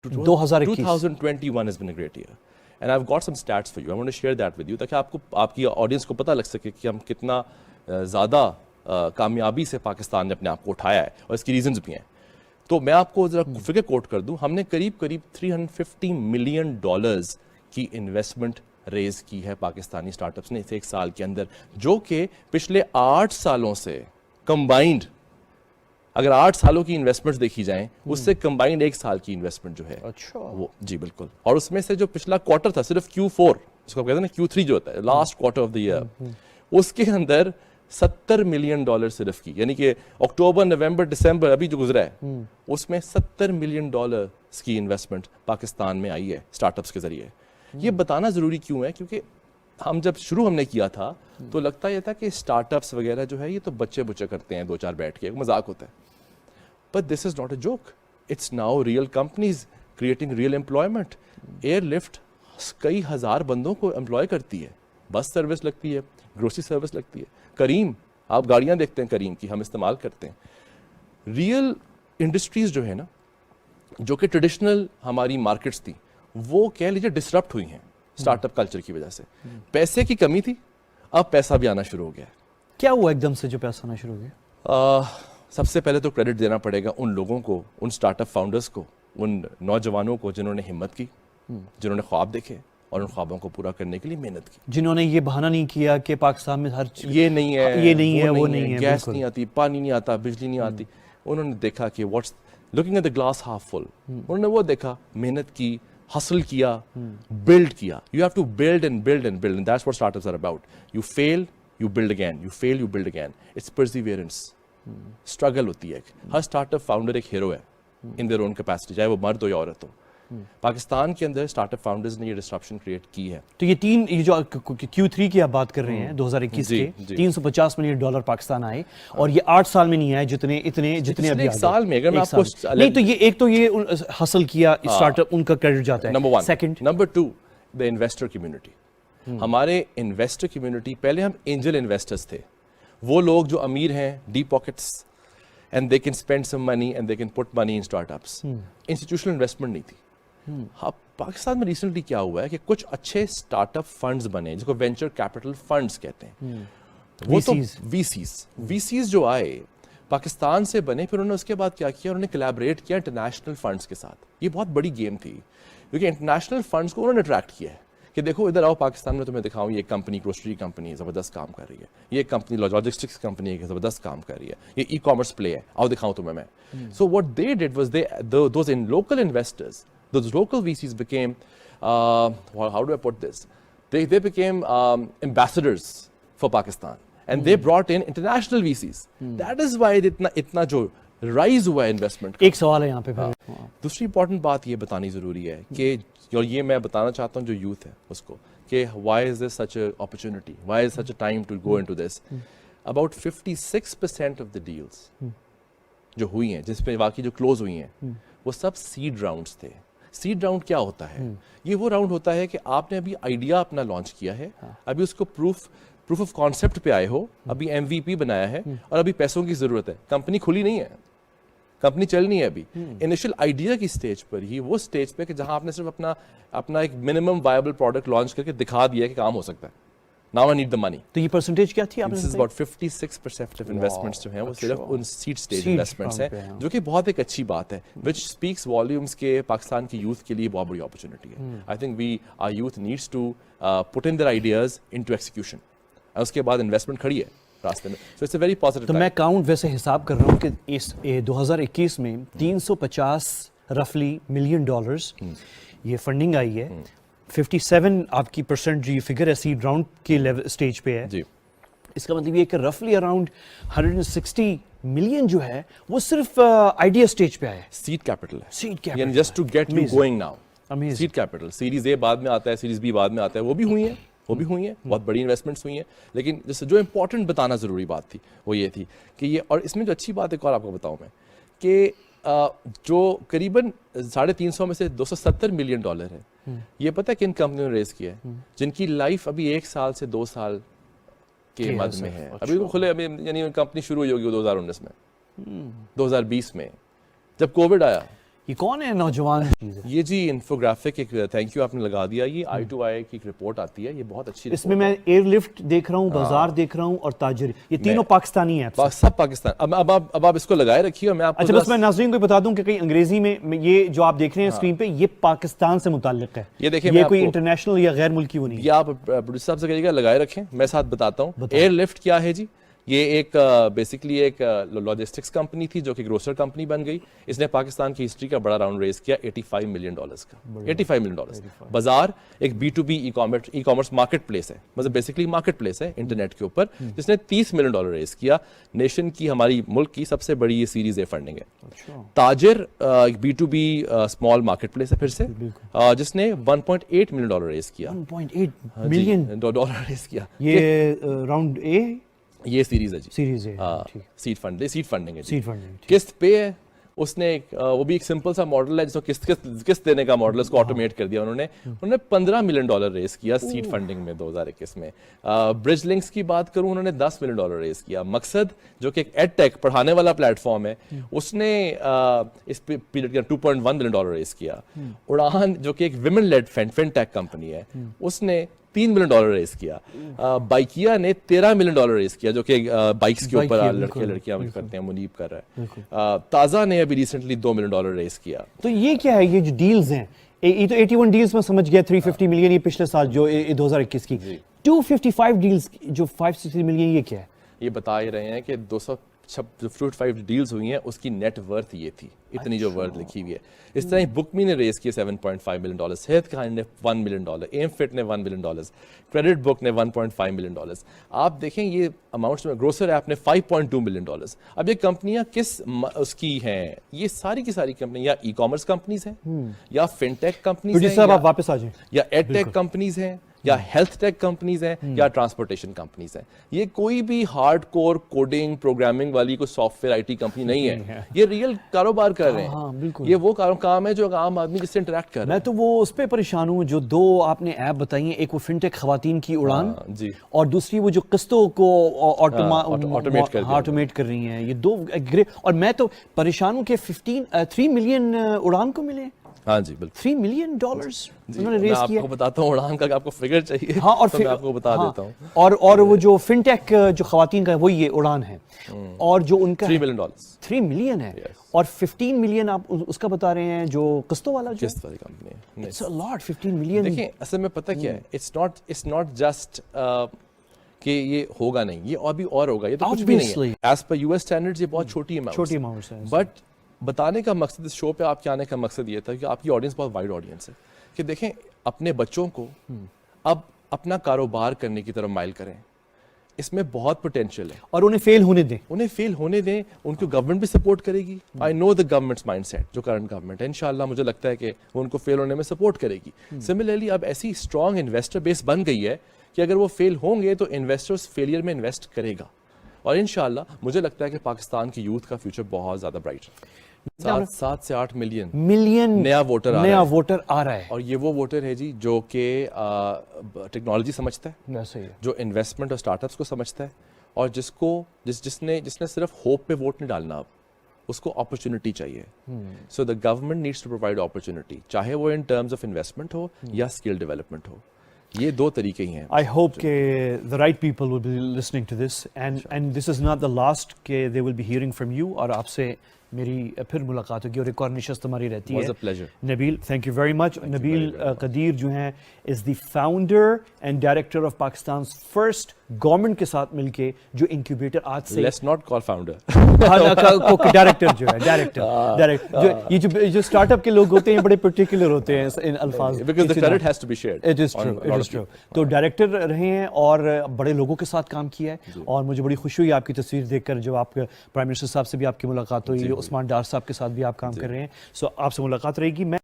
2021 has been a great year. And I've got some stats for you. I want to share that with you تاکہ آپ کی audience کو پتہ لگ سکے کہ ہم کتنا زیادہ کامیابی سے پاکستان نے اپنے آپ کو اٹھایا ہے اور اس کی ریزنز بھی ہیں. تو میں آپ کو ذرا فگر کوٹ کر دوں. ہم نے قریب 350 ملین ڈالرز کی انویسٹمنٹ ریز کی ہے پاکستانی اسٹارٹ اپس نے اس ایک سال کے اندر, جو کہ پچھلے 8 سالوں سے کمبائنڈ, اگر 8 سالوں کی انویسٹمنٹس دیکھی جائیں اس سے کمبائنڈ ایک سال کی انویسٹمنٹ جو ہے وہ, جی بالکل. اور اس میں سے جو پچھلا کوارٹر تھا, صرف Q4 اس کو کہتے ہیں نا, Q3 جو ہوتا ہے last quarter of the year, اس کے اندر 70 ملین ڈالر صرف کی, یعنی کہ اکتوبر نومبر دسمبر ابھی جو گزرا ہے اس میں 70 ملین ڈالر کی انویسٹمنٹ پاکستان میں آئی ہے اسٹارٹ اپس کے ذریعے. یہ بتانا ضروری کیوں ہے, کیونکہ جب ہم نے کیا تھا تو لگتا یہ تھا کہ اسٹارٹ اپس وغیرہ جو ہے یہ تو بچے کرتے ہیں 2-4 بیٹھ کے, مذاق ہوتا ہے. But this is not a joke. It's now real companies creating real employment. Airlift کئی ہزار بندوں کو امپلوائے کرتی ہے, بس سروس لگتی ہے, گروسری سروس لگتی ہے. کریم, آپ گاڑیاں دیکھتے ہیں کریم کی, ہم استعمال کرتے ہیں. ریئل انڈسٹریز جو ہے نا, جو کہ ٹریڈیشنل ہماری مارکیٹس تھیں, وہ کہہ لیجیے ڈسرپٹ ہوئی ہیں اسٹارٹ اپ کلچر کی وجہ سے. پیسے کی کمی تھی, اب پیسہ بھی آنا شروع ہو گیا. کیا ہوا ایک دم سے جو پیسہ آنا شروع ہو گیا؟ سب سے پہلے تو کریڈٹ دینا پڑے گا ان لوگوں کو, ان اسٹارٹ اپ فاؤنڈرز کو, ان نوجوانوں کو جنہوں نے ہمت کی, جنہوں نے خواب دیکھے اور ان خوابوں کو پورا کرنے کے لیے محنت کی, جنہوں نے یہ بہانہ نہیں کیا کہ پاکستان میں ہر چیز یہ نہیں ہے, یہ نہیں ہے, وہ نہیں ہے, گیس نہیں آتی, پانی نہیں آتا, بجلی نہیں آتی. انہوں نے دیکھا کہ what's looking at the glass half full, انہوں نے وہ دیکھا, محنت کی, ہسل کیا, بلڈ کیا. You have to build and build and build, and that's what startups are about. You fail, you build again, you fail, you build again. It's perseverance, struggle ہوتی ہے. ہر اسٹارٹ اپ فاؤنڈر ایک hero ہے in their own capacity, چاہے وہ مرد ہو یا عورت ہو. پاکستان کے اندر اسٹارٹ اپ فاؤنڈرز نے یہ ڈسٹرپشن کریٹ کی ہے. تو یہ جو Q3 کی آپ بات کر رہے ہیں 2021 کے, 350 ملین ڈالر پاکستان آئے, اور یہ 8 سال میں نہیں آئے جتنے ابھی ایک سال میں. اگر میں آپ کو نہیں تو یہ ایک تو یہ حاصل کیا اسٹارٹ اپ, ان کا کریڈٹ جاتا ہے. Number 1. Second, number 2, the investor community. ہمارے انویسٹر کمیونٹی, پہلے ہم اینجل انویسٹرز تھے, وہ لوگ جو امیر ہیں, deep pockets, and they can spend some money and they can put money in startups. Institutional investment نہیں تھی. پاکستان میں ریسنٹلی کیا ہوا ہے کہ کچھ اچھے اسٹارٹ اپ فنڈز بنے جس کو وینچر کیپٹل فنڈز کہتے ہیں. وہ تو وی سیز جو آئے پاکستان سے بنے, پھر انہوں نے اس کے بعد کیا کیا, انہوں نے کولیبریٹ کیا انٹرنیشنل فنڈز کے ساتھ. یہ بہت بڑی گیم تھی, کیونکہ انٹرنیشنل فنڈز کو انہوں نے اٹریکٹ کیا ہے کہ دیکھو ادھر آؤ پاکستان میں, تمہیں دکھاؤں یہ کمپنی, گروسری کمپنی زبردست کام کر رہی ہے, یہ کمپنی لاجسٹکس کمپنی ہے زبردست کام کر رہی ہے, یہ ای کامرس پلے ہے, آؤ دکھاؤں تمہیں میں. So what they did was those in local investors, those local VCs became how do I put this, they became ambassadors for Pakistan, and they brought in international VCs. That is why itna jo rise hua investment. ایک سوال ہے یہاں پہ. دوسری important بات یہ بتانی ضروری ہے کہ, اور یہ میں بتانا چاہتا ہوں جو یوتھ ہے اس کو, کہ why is this such a opportunity, why is such a time to go into this. About 56% of the deals جو ہوئی ہیں, جس پہ واقعی جو کلوز ہوئی ہیں, وہ سب سیڈ راؤنڈز تھے. سیڈ راؤنڈ کیا ہوتا ہے؟ یہ وہ راؤنڈ ہوتا ہے کہ آپ نے ابھی آئیڈیا اپنا لانچ کیا ہے, ابھی اس کو پروف آف کانسیپٹ پہ آئے ہو, ابھی MVP بنایا ہے, اور ابھی پیسوں کی ضرورت ہے. کمپنی کھلی نہیں ہے, کمپنی چلنی ہے ابھی. انیشل آئیڈیا کی سٹیج پر ہی, وہ سٹیج پہ کہ جہاں آپ نے صرف اپنا ایک منیمم وائبل پروڈکٹ لانچ کر کے دکھا دیا کہ کام ہو سکتا ہے. Now I need the money. تو یہ پرسنٹیج کیا تھی آپ نے؟ This is about 56% of investments جو ہیں وہ صرف ان seed stage investments ہیں, جو کہ بہت ایک اچھی بات ہے, which speaks volumes کے پاکستان کی youth کے لیے بہت بڑی opportunity ہے. I think our youth needs to put in their ideas into execution. اور اس کے بعد investment کھڑی ہے راستے میں. So it's a very positive. تو میں کاؤنٹ ویسے حساب کر رہا ہوں کہ اس 2021 میں 350 رفلی ملین ڈالرز یہ فنڈنگ آئی ہے. 57 آپ کی پرسنٹ جو یہ فگر ہے سیڈ راؤنڈ کے لیول اسٹیج پہ ہے. جی, اس کا مطلب یہ کہ رفلی اراؤنڈ 160 ملین جو ہے وہ صرف آئیڈیا اسٹیج پہ آیا ہے. سیڈ کیپٹل ہے, seed capital, just to get you going now. Seed capital, series A بعد میں آتا ہے, سیریز بی بعد میں آتا ہے, وہ بھی ہوئی ہیں, بہت بڑی انویسٹمنٹس ہوئی ہیں. لیکن جو امپورٹنٹ بتانا ضروری بات تھی وہ یہ تھی کہ یہ, اور اس میں جو اچھی بات ایک اور آپ کو بتاؤں میں, کہ جو قریباً 350 میں سے 270 ملین ڈالر ہے, یہ پتہ ہے کن کمپنیوں نے ریز کیا ہے, جن کی لائف ابھی 1 سال سے 2 سال کے مد میں ہے. ابھی کھلے, ابھی یعنی کمپنی شروع ہوئی ہوگی 2019 میں, 2020 میں جب کووڈ آیا. یہ کون ہے نوجوان چیز ہے؟ یہ جی انفوگرافک ایک تھینک یو آپ نے لگا دیا, یہ I2I کی ایک رپورٹ آتی ہے, یہ بہت اچھی اس میں میں ایئر لفٹ دیکھ رہا ہوں, بازار دیکھ رہا ہوں اور تاجر, یہ تینوں پاکستانی ہیں سب پاکستان. اب آپ اس کو لگائے رکھیے اور میں آپ کو اچھا بس میں ناظرین کو بتا دوں کہ کہیں انگریزی میں یہ جو آپ دیکھ رہے ہیں اسکرین پہ یہ پاکستان سے متعلق ہے, یہ دیکھیں یہ کوئی انٹرنیشنل یا غیر ملکی وہ نہیں. یہ آپ پروڈیوسر صاحب سے کہیے گا لگائے رکھیں, میں ساتھ بتاتا ہوں. ایئر لفٹ کیا ہے جی؟ یہ ایک بیسکلی ایک لاجسٹکس کمپنی تھی جو کہ گروسر کمپنی بن گئی. اس نے پاکستان کی ہسٹری کا بڑا راؤنڈ ریز کیا $85 ملین کا. $85 ملین. بازار ایک B2B e commerce market place ہے, مطلب بیسکلی مارکیٹ پلیس ہے انٹرنیٹ کے اوپر, جس نے $30 ملین ریز کیا. نیشن کی, ہماری ملک کی سب سے بڑی یہ سیریز اے فنڈنگ ہے. تاجر ایک B2B اسمال مارکیٹ پلیس ہے پھر سے, جس نے $1.8 ملین ریز کیا. $1.8 ملین ریز کیا. یہ راؤنڈ اے یہ سیریز ہے جی, سیریز ہے, سیڈ فنڈنگ ہے, سیڈ فنڈنگ قسط پہ ہے. اس نے وہ بھی ایک سمپل سا ماڈل ہے جس کو قسط دینے کا ماڈل, اس کو آٹومیٹ کر دیا. انہوں نے $15 ملین ریز کیا سیڈ فنڈنگ میں 2021 میں. برج لنکس کی بات کروں, انہوں نے $10 ملین ریز کیا. مقصد جو کہ ایک ایڈ ٹیک پڑھانے والا پلیٹ فارم ہے, اس نے اس پیریڈ کا $2.1 ملین ریز کیا. اڑان جو کہ ایک ویمن لیڈ فن ٹیک کمپنی ہے, اس نے $3 ملین ریز کیا. بائکیا نے $13 ملین ریز کیا, جو کہ بائکس کے اوپر لڑکے لڑکیاں کرتے ہیں, منیب کر رہا ہے. تازہ نے ابھی ریسنٹلی $2 ملین ریز کیا. تو یہ کیا ہے, یہ جو ڈیلز ہیں, یہ تو 81 ڈیلز میں سمجھ گیا, 350 ملین یہ پچھلے سال جو 2021 کی, 255 ڈیلز جو 560 ملین, یہ کیا ہے؟ یہ بتا ہی رہے ہیں کہ 255 ڈیلز ہوئی ہیں, اس کی نیٹ ورتھ یہ تھی, اتنی جو ورتھ لکھی ہوئی ہے. اس طرح بک می نے ریز کیے $7.5 ملین, صحت کہانی نے $1 ملین, ایم فٹ نے $1 ملین, کریڈٹ بک نے $1.5 ملین. آپ دیکھیں یہ اماؤنٹس میں, گروسر ایپ نے $5.2 ملین. اب یہ کمپنیاں کس اس کی ہیں؟ یہ ساری کی ساری کمپنیاں یا ای کامرس کمپنیز ہیں, یا فن ٹیک کمپنیز ہیں, صاحب آپ واپس آ جائیں, یا ایڈ ٹیک کمپنیز ہیں, یا ہیلتھ ٹیک کمپنیز ہیں, یا ٹرانسپورٹیشن کمپنیز ہیں. یہ کوئی بھی ہارڈ کور کوڈنگ پروگرامنگ والی کوئی سافٹ ویئر IT کمپنی نہیں ہے. یہ ریئل کاروبار کر رہے ہیں. یہ وہ کام ہے جو عام آدمی جس سے انٹریکٹ کر رہا ہے. میں تو وہ اس پہ پریشان ہوں جو دو آپ نے ایپ بتائی ہیں, ایک وہ فن ٹیک خواتین کی اڑان, اور دوسری وہ جو قسطوں کو آٹومیٹ کر رہی ہیں. یہ دو اور میں تو پریشان ہوں کہ 3 ملین اڑان کو ملے. ہاں جی بالکل, $3 ملین انہوں نے ریز میں کیا. آپ کو بتاتا ہوں اڑان کا, آپ کو فگر چاہیے ہاں, اور میں آپ کو بتا دیتا ہوں. اور وہ جو فن ٹیک جو خواتین کا ہے وہ یہ اڑان ہے, اور جو ان کا $3 ملین ہے, اور 15 ملین آپ اس کا بتا رہے ہیں جو قسطوں والا, جو قسط والی کمپنی ہے. It's a lot. 15 ملین. دیکھیں اصل میں پتہ کیا ہے, اٹس ناٹ جسٹ کہ یہ ہوگا نہیں, یہ اور بھی اور ہوگا, یہ تو کچھ بھی نہیں ہے. ایز پر US اسٹینڈرڈز یہ بہت چھوٹی اماؤنٹس ہیں, بٹ بتانے کا مقصد, اس شو پہ آپ کے آنے کا مقصد یہ تھا کہ آپ کی آڈینس بہت وائڈ آڈینس ہے, کہ دیکھیں اپنے بچوں کو اب اپنا کاروبار کرنے کی طرف مائل کریں. اس میں بہت پوٹینشیل ہے, اور انہیں فیل ہونے دیں. ان کو گورنمنٹ بھی سپورٹ کرے گی. آئی نو دا گورنمنٹس مائنڈ سیٹ, جو کرنٹ گورنمنٹ ہے, انشاءاللہ مجھے لگتا ہے کہ وہ ان کو فیل ہونے میں سپورٹ کرے گی. سملرلی اب ایسی اسٹرانگ انویسٹر بیس بن گئی ہے کہ اگر وہ فیل ہوں گے تو انویسٹرز فیلئر میں انویسٹ کرے گا, اور انشاءاللہ مجھے لگتا ہے کہ پاکستان کی یوتھ کا فیوچر بہت زیادہ برائٹ ہے. 7 سے 8 ملین نیا ووٹر آ رہا ہے, اور یہ وہ ووٹر ہے جی جو کہ ٹیکنالوجی سمجھتا ہے, جو انویسٹمنٹ اور اسٹارٹ اپس کو سمجھتا ہے, اور جس نے صرف ہوپ پہ ووٹ نہیں ڈالنا, اب اس کو اپرچونٹی چاہیے. So the government needs to provide opportunity, چاہے وہ ان ٹرمز آف انویسٹمنٹ ہو یا اسکل ڈیولپمنٹ ہو. یہ دو طریقے ہی ہیں. I hope کہ the right people will be listening to this, and this is not the last کہ they will be hearing from you, اور آپ سے میری پھر ملاقات ہوگی, اور ایک اور نشست ہماری رہتی ہے. Nabeel, thank you very much. Nabeel Qadeer جو ہیں is the founder and director of Pakistan's first government کے ساتھ مل کے جو انکیوبیٹر آج سے, let's not call founder, director جو ہے, ڈائریکٹر جو اسٹارٹ اپ کے لوگ ہوتے ہیں بڑے پرٹیکولر ہوتے ہیں ان الفاظ, because the credit has to be shared. It is true. تو ڈائریکٹر رہے ہیں اور بڑے لوگوں کے ساتھ کام کیا ہے, اور مجھے بڑی خوشی ہوئی آپ کی تصویر دیکھ کر, جب آپ پرائم منسٹر صاحب سے بھی آپ کی ملاقات ہوئی, عثمان ڈار صاحب کے ساتھ بھی آپ کام کر رہے ہیں. سو آپ سے ملاقات رہے گی. میں